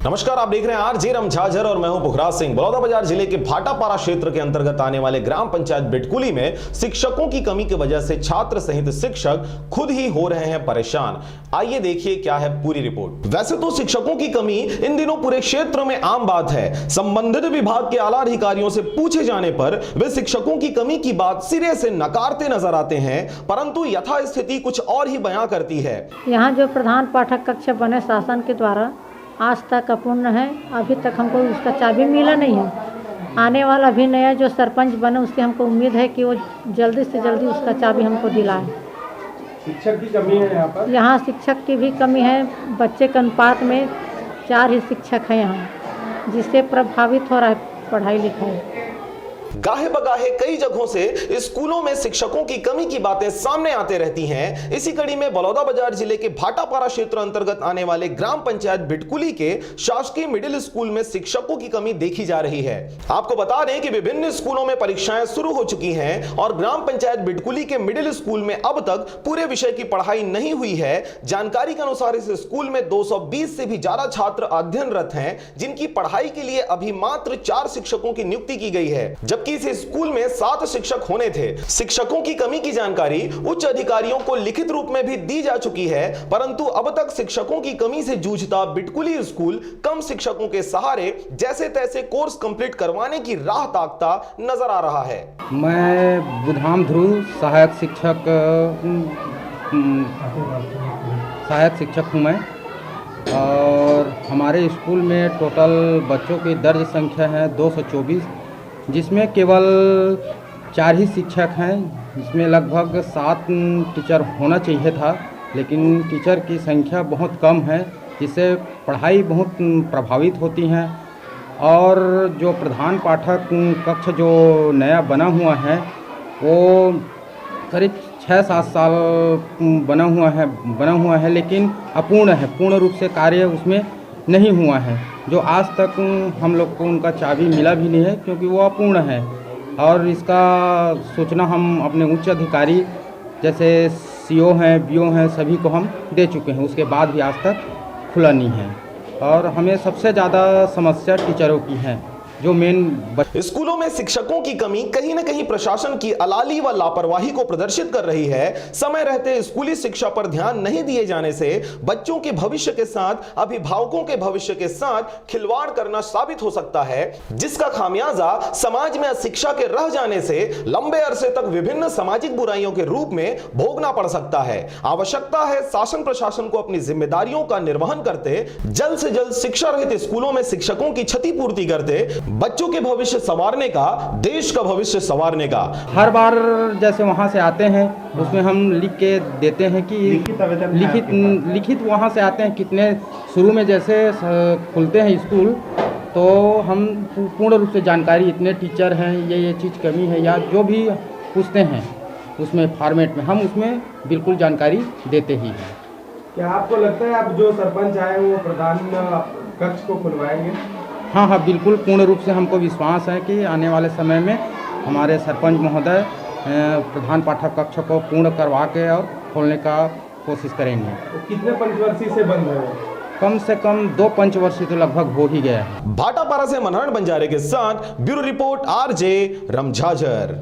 नमस्कार, आप देख रहे हैं आरजे रमझाझर और मैं हूं पुखराज सिंह। बलौदाबाजार जिले के भाटापारा क्षेत्र के अंतर्गत आने वाले ग्राम पंचायत बिटकुली में शिक्षकों की कमी की वजह से छात्र सहित शिक्षक खुद ही हो रहे हैं परेशान। आइए देखिए क्या है पूरी रिपोर्ट। वैसे तो शिक्षकों की कमी इन दिनों पूरे क्षेत्र में आम बात है। संबंधित विभाग के आला अधिकारियों से पूछे जाने पर वे शिक्षकों की कमी की बात सिरे से नकारते नजर आते हैं, परंतु यथास्थिति कुछ और ही बयां करती है। यहाँ जो प्रधान पाठक कक्ष बने शासन के द्वारा आज तक अपूर्ण है। अभी तक हमको उसका चाबी मिला नहीं है। आने वाला भी नया जो सरपंच बने उससे हमको उम्मीद है कि वो जल्दी से जल्दी उसका चाबी हमको दिलाए। शिक्षक की कमी है यहाँ पर? यहाँ शिक्षक की भी कमी है। बच्चे के अनुपात में 4 ही शिक्षक हैं यहाँ, जिससे प्रभावित हो रहा है पढ़ाई लिखाई। गाहे बगाहे कई जगहों से स्कूलों में शिक्षकों की कमी की बातें सामने आते रहती हैं। इसी कड़ी में बलौदाबाजार जिले के भाटापारा क्षेत्र अंतर्गत आने वाले ग्राम पंचायत बिटकुली के शासकीय मिडिल स्कूल में शिक्षकों की कमी देखी जा रही है। आपको बता दें कि विभिन्न स्कूलों में परीक्षाएं शुरू हो चुकी हैं और ग्राम पंचायत बिटकुली के मिडिल स्कूल में अब तक पूरे विषय की पढ़ाई नहीं हुई है। जानकारी के अनुसार इस स्कूल में 220 से भी ज्यादा छात्र अध्ययनरत हैं, जिनकी पढ़ाई के लिए अभी मात्र 4 शिक्षकों की नियुक्ति की गई है, जबकि इस स्कूल में 7 शिक्षक होने थे। शिक्षकों की कमी की जानकारी उच्च अधिकारियों को लिखित रूप में भी दी जा चुकी है, परंतु अब तक शिक्षकों की कमी से जूझता बिटकुली स्कूल कम शिक्षकों के सहारे जैसे तैसे कोर्स कंप्लीट करवाने की राह ताकता नजर आ रहा है। मैं बुधाम ध्रुव सहायक शिक्षक हूँ मैं, और हमारे स्कूल में टोटल बच्चों की दर्ज संख्या है 224, जिसमें केवल 4 ही शिक्षक हैं, जिसमें लगभग 7 टीचर होना चाहिए था, लेकिन टीचर की संख्या बहुत कम है, जिससे पढ़ाई बहुत प्रभावित होती हैं। और जो प्रधान पाठक कक्ष जो नया बना हुआ है वो करीब 6-7 साल बना हुआ है, लेकिन अपूर्ण है, पूर्ण रूप से कार्य उसमें नहीं हुआ है। जो आज तक हम लोग को उनका चाबी मिला भी नहीं है, क्योंकि वो अपूर्ण है। और इसका सूचना हम अपने उच्च अधिकारी जैसे सीओ हैं, बीओ हैं, सभी को हम दे चुके हैं, उसके बाद भी आज तक खुला नहीं है। और हमें सबसे ज़्यादा समस्या टीचरों की है, जो मेन स्कूलों में शिक्षकों की कमी कहीं न कहीं प्रशासन की अलाली व लापरवाही को प्रदर्शित कर रही है। समय रहते स्कूली शिक्षा पर ध्यान नहीं दिए जाने से बच्चों के भविष्य के साथ अभिभावकों के भविष्य के साथ खिलवाड़ करना साबित हो सकता है, जिसका खामियाजा समाज में अशिक्षा के रह जाने से लंबे अरसे तक विभिन्न सामाजिक बुराइयों के रूप में भोगना पड़ सकता है। आवश्यकता है शासन प्रशासन को अपनी जिम्मेदारियों का निर्वहन करते जल्द से जल्द शिक्षा रहित स्कूलों में शिक्षकों की क्षतिपूर्ति करते बच्चों के भविष्य संवारने का, देश का भविष्य संवारने का। हर बार जैसे वहाँ से आते हैं उसमें हम लिख के देते हैं कि लिखित वहाँ से आते हैं। कितने शुरू में जैसे खुलते हैं स्कूल तो हम पूर्ण रूप से जानकारी, इतने टीचर हैं, ये चीज़ कमी है, या जो भी पूछते हैं उसमें फॉर्मेट में हम उसमें बिल्कुल जानकारी देते ही हैं। क्या आपको लगता है अब जो सरपंच आए वो प्रधान कक्ष को खुलवाएंगे? हाँ, बिल्कुल पूर्ण रूप से हमको विश्वास है कि आने वाले समय में हमारे सरपंच महोदय प्रधान पाठक कक्ष को पूर्ण करवा के और खोलने का कोशिश करेंगे। तो कितने पंचवर्षीय से बंद है? कम से कम 2 पंचवर्षीय तो लगभग हो ही गया है। भाटापारा से मनहर बंजारे के साथ ब्यूरो रिपोर्ट आरजे रमझाझर।